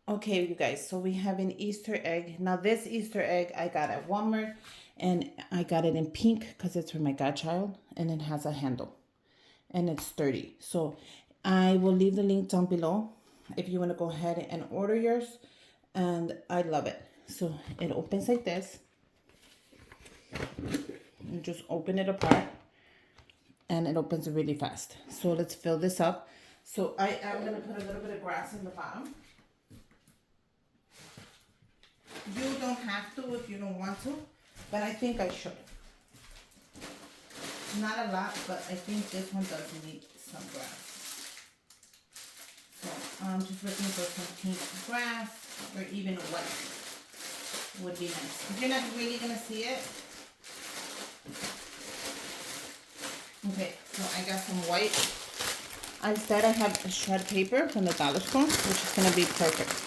Okay, you guys, so we have an Easter egg. Now, this Easter egg I got at Walmart, and I got it in pink because it's for my godchild, and it has a handle, and it's sturdy. So I will leave the link down below if you want to go ahead and order yours, and I love it. So it opens like this. You just open it apart, and it opens really fast. So let's fill this up. So I am going to put a little bit of grass in the bottom. You don't have to if you don't want to, but I think I should. Not a lot, but I think this one does need some grass. So I'm just looking for some pink grass, or even white would be nice. You're not really gonna see it. Okay, so I got some white. Instead, I have a shred paper from the dollar store, which is gonna be perfect.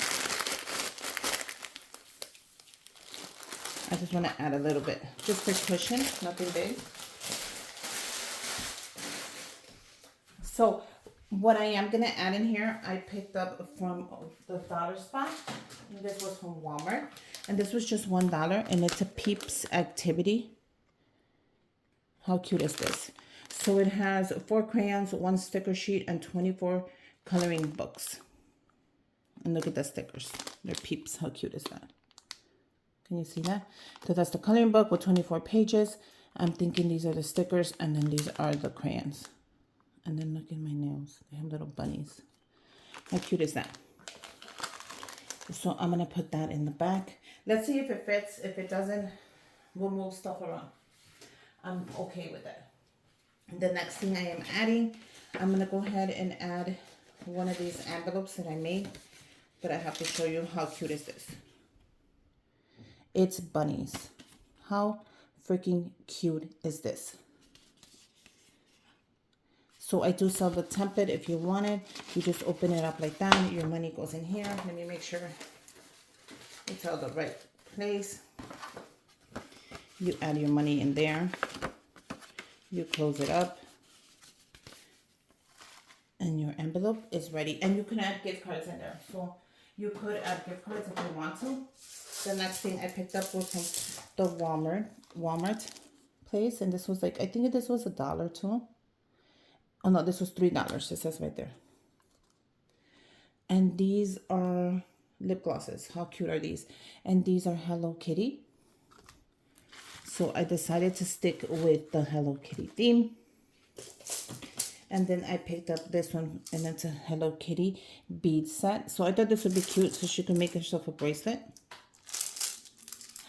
I just want to add a little bit, just for cushion, nothing big. So what I am going to add in here, I picked up from the dollar spot. And this was from Walmart. And this was just $1, and it's a Peeps activity. How cute is this? So it has 4 crayons, 1 sticker sheet, and 24 coloring books. And look at the stickers. They're Peeps. How cute is that? Can you see that? So that's the coloring book with 24 pages. I'm thinking these are the stickers, and then these are the crayons. And then look at my nails. They have little bunnies. How cute is that? So I'm going to put that in the back. Let's see if it fits. If it doesn't, we'll move stuff around. I'm okay with that. The next thing I am adding, I'm going to go ahead and add one of these envelopes that I made. But I have to show you how cute is this. It's bunnies. How freaking cute is this? So I do sell the template if you want it. You just open it up like that. Your money goes in here. Let me make sure it's all the right place. You add your money in there. You close it up. And your envelope is ready. And you can add gift cards in there. So you could add gift cards if you want to. The next thing I picked up was from the Walmart place. And this was like, I think this was $1 too. Oh no, this was $3. It says right there. And these are lip glosses. How cute are these? And these are Hello Kitty. So I decided to stick with the Hello Kitty theme. And then I picked up this one, and it's a Hello Kitty bead set. So I thought this would be cute, so she could make herself a bracelet.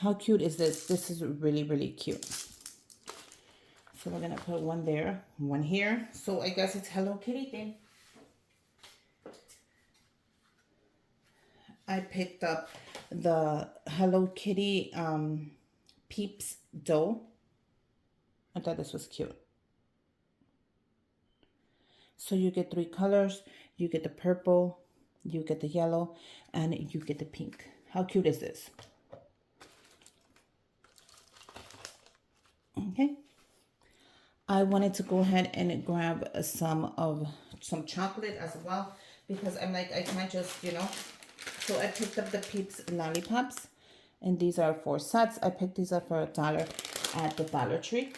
How cute is this? This is really, really cute. So we're going to put one there, one here. So I guess it's Hello Kitty thing. I picked up the Hello Kitty Peeps dough. I thought this was cute. So you get 3 colors. You get the purple, you get the yellow, and you get the pink. How cute is this? Okay. I wanted to go ahead and grab some chocolate as well, because I'm like, I can't just, So I picked up the Peeps lollipops, and these are 4 sets. I picked these up for $1 at the Dollar Tree.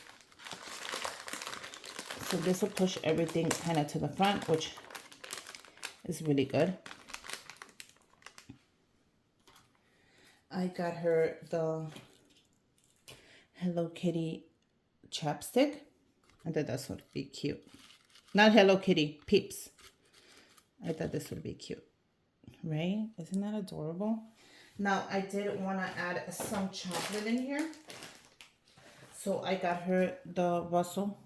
So this will push everything kind of to the front, which is really good. I got her the Hello Kitty chapstick. I thought this would be cute. Not Hello Kitty, Peeps. I thought this would be cute. Right? Isn't that adorable? Now, I did want to add some chocolate in here. So I got her the Russell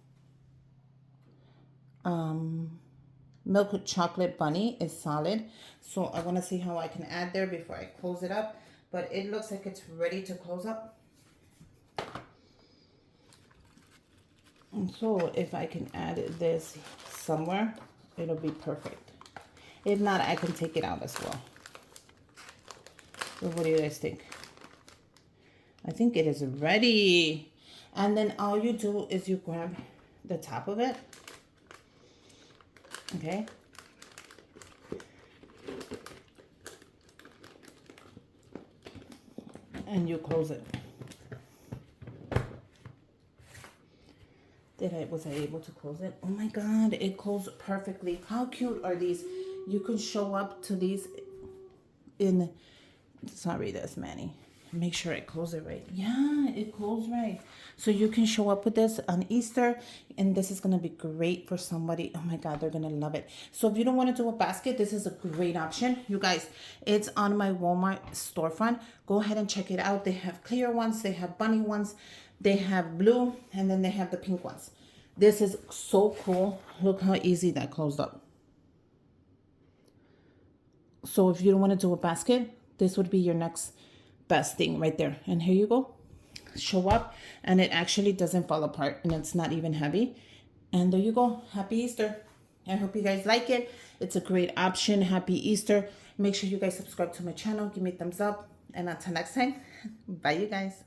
milk chocolate bunny. Is solid. So I want to see how I can add there before I close it up. But it looks like it's ready to close up. And so if I can add this somewhere, it'll be perfect. If not, I can take it out as well. So what do you guys think? I think it is ready. And then all you do is you grab the top of it. Okay. and you close it. Was I able to close it? Oh my God, it closed perfectly. How cute are these? You can show up to these in, sorry, that's Manny. Make sure I close it right. Yeah, it closed right. So you can show up with this on Easter, and this is gonna be great for somebody. Oh my God, they're gonna love it. So if you don't want to do a basket, this is a great option. You guys, it's on my Walmart storefront. Go ahead and check it out. They have clear ones, they have bunny ones, they have blue, and then they have the pink ones. This is so cool. Look how easy that closed up. So if you don't want to do a basket, this would be your next best thing right there. And here you go. Show up, and it actually doesn't fall apart, and it's not even heavy. And there you go. Happy Easter. I hope you guys like it. It's a great option. Happy Easter. Make sure you guys subscribe to my channel. Give me a thumbs up. And until next time, bye you guys.